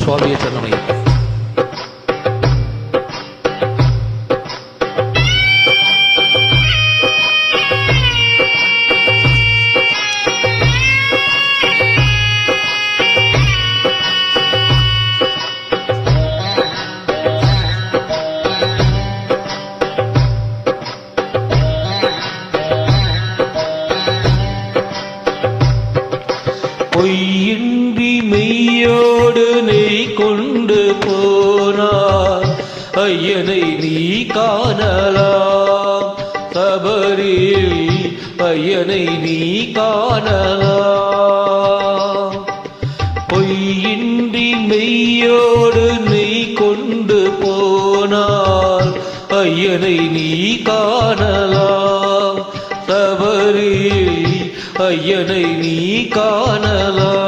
சுவாமியே சரணமையா. பொய்யின்றி மெய்யோடு நெய் கொண்டு போனார் ஐயனை நீ காணலாம். சபரியில் ஐயனை நீ காணலாம். பொய்யின்றி மெய்யோடு நெய் கொண்டு போனார் ஐயனை நீ காணலாம். சபரியில் ஐயனை நீ காணலாம்.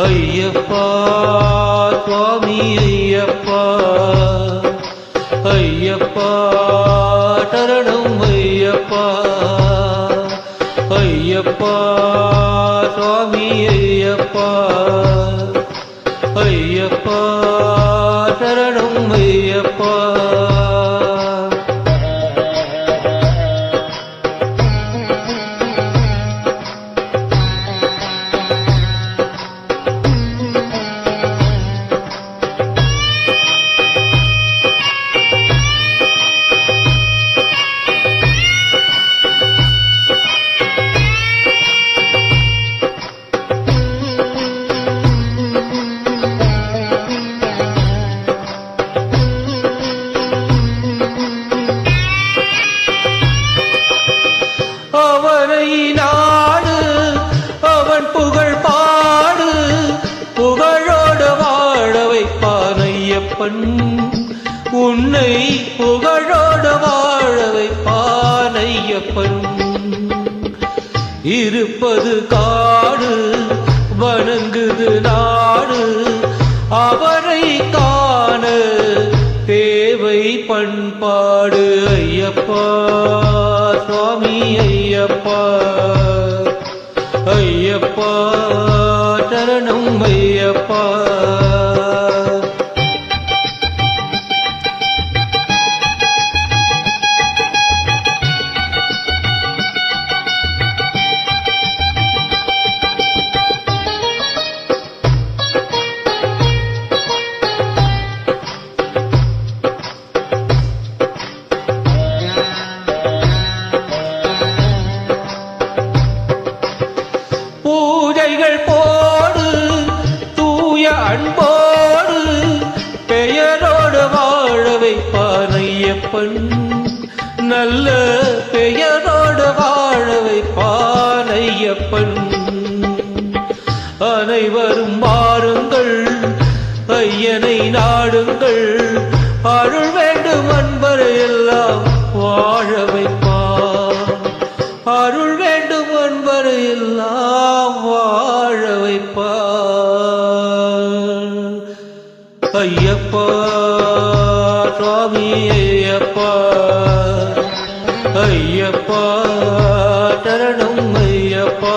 ஐயப்பா சுவாமி ஐயப்பா, ஐயப்பா சரணம் ஐயப்பா, ஐயப்பா சுவாமி ஐயப்பா, ஐயப்பா சரணம் ஐயப்பா. அவரை நாடு அவன் புகழ் பாடு, புகழோடு வாழ வைப்பான் ஐயப்பன். உன்னை புகழோடு வாழ வைப்பான் ஐயப்பன். இருப்பது காடு வணங்குது நாடு, அவரை காண தேவை பண்பாடு. ஐயப்பா சுவாமி ஐயப்பா, ஐயப்பா சரணம் ஐயப்பா. பூஜைகள் போடு தூய அன்போடு, பெயரோடு வாழ வைப்பான் ஐயப்பன். நல்ல பெயரோடு வாழ வைப்பான் ஐயப்பன். அனைவரும் வாருங்கள் ஐயனை நாடுங்கள், அருள் வேண்டும் அன்பரை எல்லாம் வாழ வைப்பான். அருள் வேண்டும் அன்பரை எல்லாம் வாழ வைப்பான். ஐயப்பா சுவாமி ஐயப்பா, ஐயப்பா சரணம் ஐயப்பா.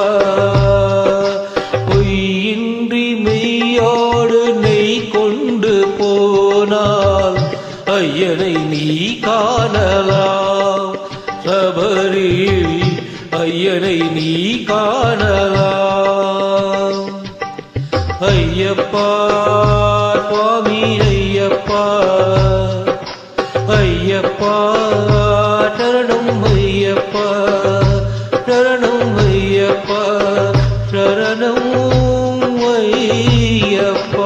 பொய்யின்றி மெய்யோடு நெய் கொண்டு போனால் ஐயனை நீ காணலாம். சபரியில் ஐயனை நீ காணலாம். ஐயப்பா சுவாமி ஐயப்பா, ஐயப்பா சரணம் ஐயப்பா, சரணம் ஐயப்பா, சரணம் ஐயப்பா.